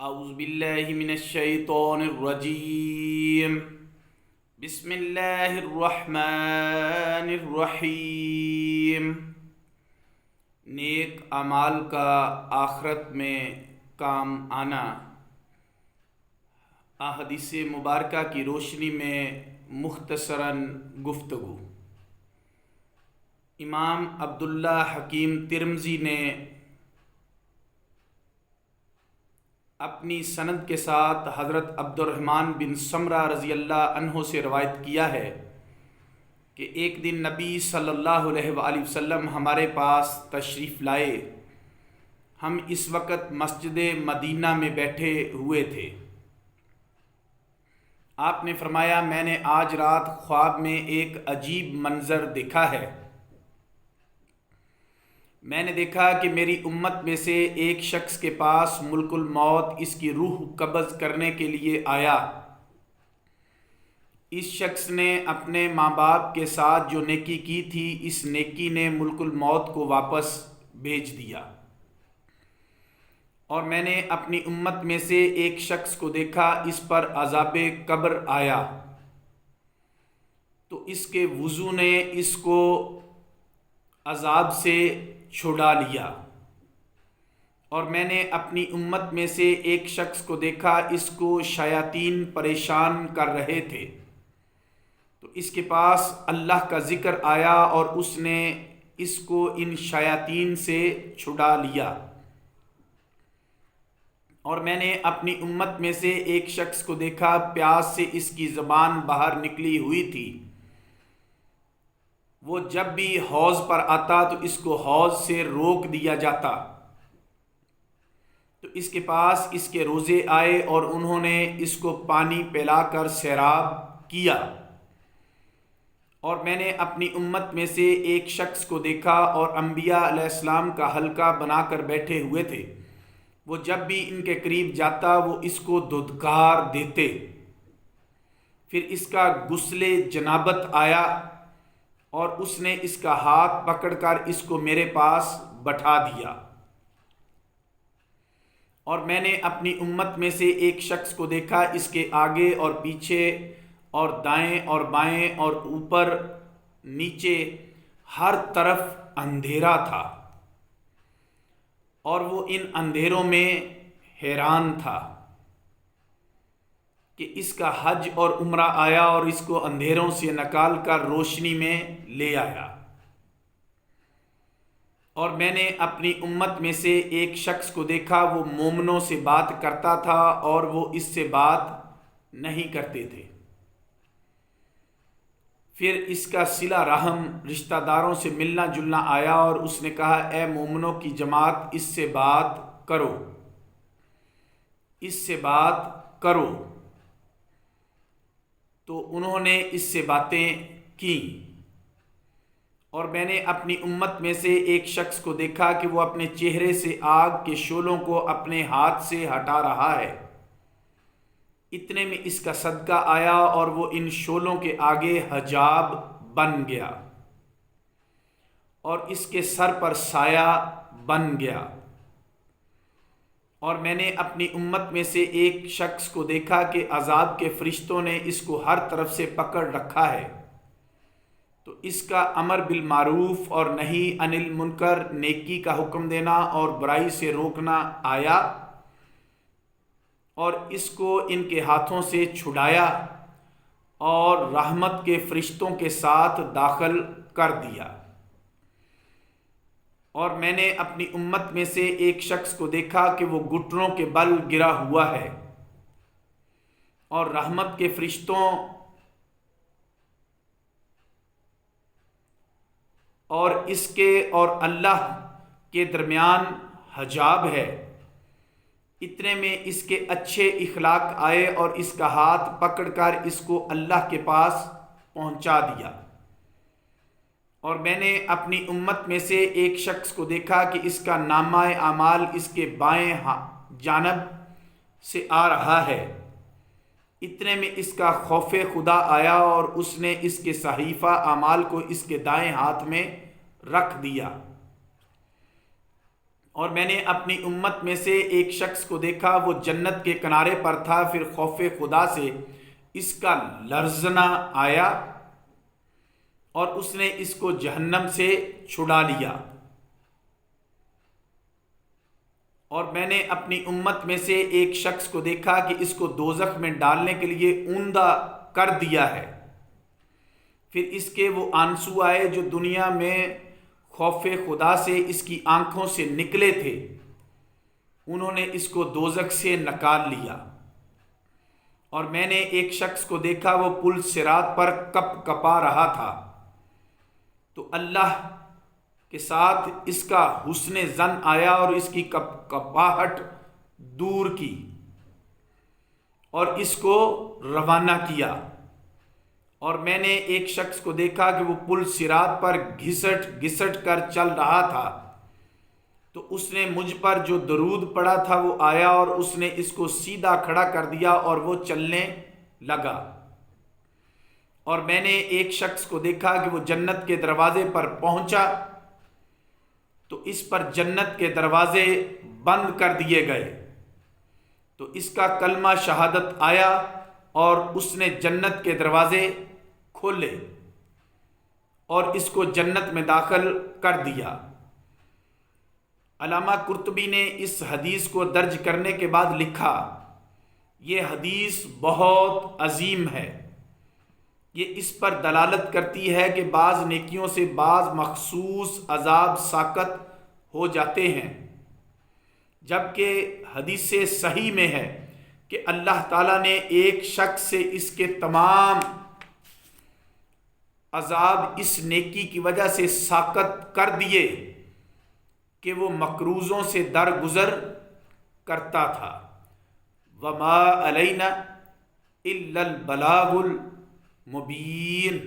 اعوذ باللہ من الشیطان الرجیم بسم اللہ الرحمن الرحیم۔ نیک اعمال کا آخرت میں کام آنا۔ احادیث مبارکہ کی روشنی میں مختصراً گفتگو۔ امام عبداللہ حکیم ترمذی نے اپنی سند کے ساتھ حضرت عبد الرحمن بن سمرہ رضی اللہ عنہ سے روایت کیا ہے کہ ایک دن نبی صلی اللہ علیہ وآلہ وسلم ہمارے پاس تشریف لائے۔ ہم اس وقت مسجد مدینہ میں بیٹھے ہوئے تھے۔ آپ نے فرمایا، میں نے آج رات خواب میں ایک عجیب منظر دیکھا ہے۔ میں نے دیکھا کہ میری امت میں سے ایک شخص کے پاس ملک الموت اس کی روح قبض کرنے کے لیے آیا۔ اس شخص نے اپنے ماں باپ کے ساتھ جو نیکی کی تھی، اس نیکی نے ملک الموت کو واپس بھیج دیا۔ اور میں نے اپنی امت میں سے ایک شخص کو دیکھا، اس پر عذاب قبر آیا تو اس کے وضو نے اس کو عذاب سے چھڑا لیا۔ اور میں نے اپنی امت میں سے ایک شخص کو دیکھا، اس کو شیاطین پریشان کر رہے تھے تو اس کے پاس اللہ کا ذکر آیا اور اس نے اس کو ان شیاطین سے چھڑا لیا۔ اور میں نے اپنی امت میں سے ایک شخص کو دیکھا، پیاس سے اس کی زبان باہر نکلی ہوئی تھی۔ وہ جب بھی حوض پر آتا تو اس کو حوض سے روک دیا جاتا تو اس کے پاس اس کے روزے آئے اور انہوں نے اس کو پانی پلا کر سیراب کیا۔ اور میں نے اپنی امت میں سے ایک شخص کو دیکھا اور انبیاء علیہ السلام کا حلقہ بنا کر بیٹھے ہوئے تھے۔ وہ جب بھی ان کے قریب جاتا وہ اس کو دھدکار دیتے۔ پھر اس کا غسل جنابت آیا اور اس نے اس کا ہاتھ پکڑ کر اس کو میرے پاس بٹھا دیا۔ اور میں نے اپنی امت میں سے ایک شخص کو دیکھا، اس کے آگے اور پیچھے اور دائیں اور بائیں اور اوپر نیچے ہر طرف اندھیرا تھا، اور وہ ان اندھیروں میں حیران تھا کہ اس کا حج اور عمرہ آیا اور اس کو اندھیروں سے نکال کر روشنی میں لے آیا۔ اور میں نے اپنی امت میں سے ایک شخص کو دیکھا، وہ مومنوں سے بات کرتا تھا اور وہ اس سے بات نہیں کرتے تھے۔ پھر اس کا صلہ رحم رشتہ داروں سے ملنا جلنا آیا اور اس نے کہا، اے مومنوں کی جماعت، اس سے بات کرو، اس سے بات کرو۔ تو انہوں نے اس سے باتیں کی۔ اور میں نے اپنی امت میں سے ایک شخص کو دیکھا کہ وہ اپنے چہرے سے آگ کے شعلوں کو اپنے ہاتھ سے ہٹا رہا ہے۔ اتنے میں اس کا صدقہ آیا اور وہ ان شعلوں کے آگے حجاب بن گیا اور اس کے سر پر سایہ بن گیا۔ اور میں نے اپنی امت میں سے ایک شخص کو دیکھا کہ عذاب کے فرشتوں نے اس کو ہر طرف سے پکڑ رکھا ہے، تو اس کا امر بالمعروف اور نہی عن المنکر، نیکی کا حکم دینا اور برائی سے روکنا آیا، اور اس کو ان کے ہاتھوں سے چھڑایا اور رحمت کے فرشتوں کے ساتھ داخل کر دیا۔ اور میں نے اپنی امت میں سے ایک شخص کو دیکھا کہ وہ گھٹنوں کے بل گرا ہوا ہے، اور رحمت کے فرشتوں اور اس کے اور اللہ کے درمیان حجاب ہے۔ اتنے میں اس کے اچھے اخلاق آئے اور اس کا ہاتھ پکڑ کر اس کو اللہ کے پاس پہنچا دیا۔ اور میں نے اپنی امت میں سے ایک شخص کو دیکھا کہ اس کا نامہ اعمال اس کے بائیں جانب سے آ رہا ہے۔ اتنے میں اس کا خوف خدا آیا اور اس نے اس کے صحیفہ اعمال کو اس کے دائیں ہاتھ میں رکھ دیا۔ اور میں نے اپنی امت میں سے ایک شخص کو دیکھا، وہ جنت کے کنارے پر تھا، پھر خوف خدا سے اس کا لرزنا آیا اور اس نے اس کو جہنم سے چھڑا لیا۔ اور میں نے اپنی امت میں سے ایک شخص کو دیکھا کہ اس کو دوزخ میں ڈالنے کے لیے اوندا کر دیا ہے، پھر اس کے وہ آنسو آئے جو دنیا میں خوف خدا سے اس کی آنکھوں سے نکلے تھے، انہوں نے اس کو دوزخ سے نکال لیا۔ اور میں نے ایک شخص کو دیکھا، وہ پل صراط پر کپ کپا رہا تھا، تو اللہ کے ساتھ اس کا حسن ظن آیا اور اس کی کپ کپاہٹ دور کی اور اس کو روانہ کیا۔ اور میں نے ایک شخص کو دیکھا کہ وہ پل صراط پر گھسٹ گھسٹ کر چل رہا تھا، تو اس نے مجھ پر جو درود پڑا تھا وہ آیا اور اس نے اس کو سیدھا کھڑا کر دیا اور وہ چلنے لگا۔ اور میں نے ایک شخص کو دیکھا کہ وہ جنت کے دروازے پر پہنچا تو اس پر جنت کے دروازے بند کر دیے گئے، تو اس کا کلمہ شہادت آیا اور اس نے جنت کے دروازے کھولے اور اس کو جنت میں داخل کر دیا۔ علامہ قرطبی نے اس حدیث کو درج کرنے کے بعد لکھا، یہ حدیث بہت عظیم ہے، یہ اس پر دلالت کرتی ہے کہ بعض نیکیوں سے بعض مخصوص عذاب ساقط ہو جاتے ہیں، جبکہ حدیث صحیح میں ہے کہ اللہ تعالیٰ نے ایک شخص سے اس کے تمام عذاب اس نیکی کی وجہ سے ساقط کر دیے کہ وہ مکروزوں سے درگزر کرتا تھا۔ وَمَا عَلَيْنَا إِلَّا الْبَلَاغُ الْمُبِينُ۔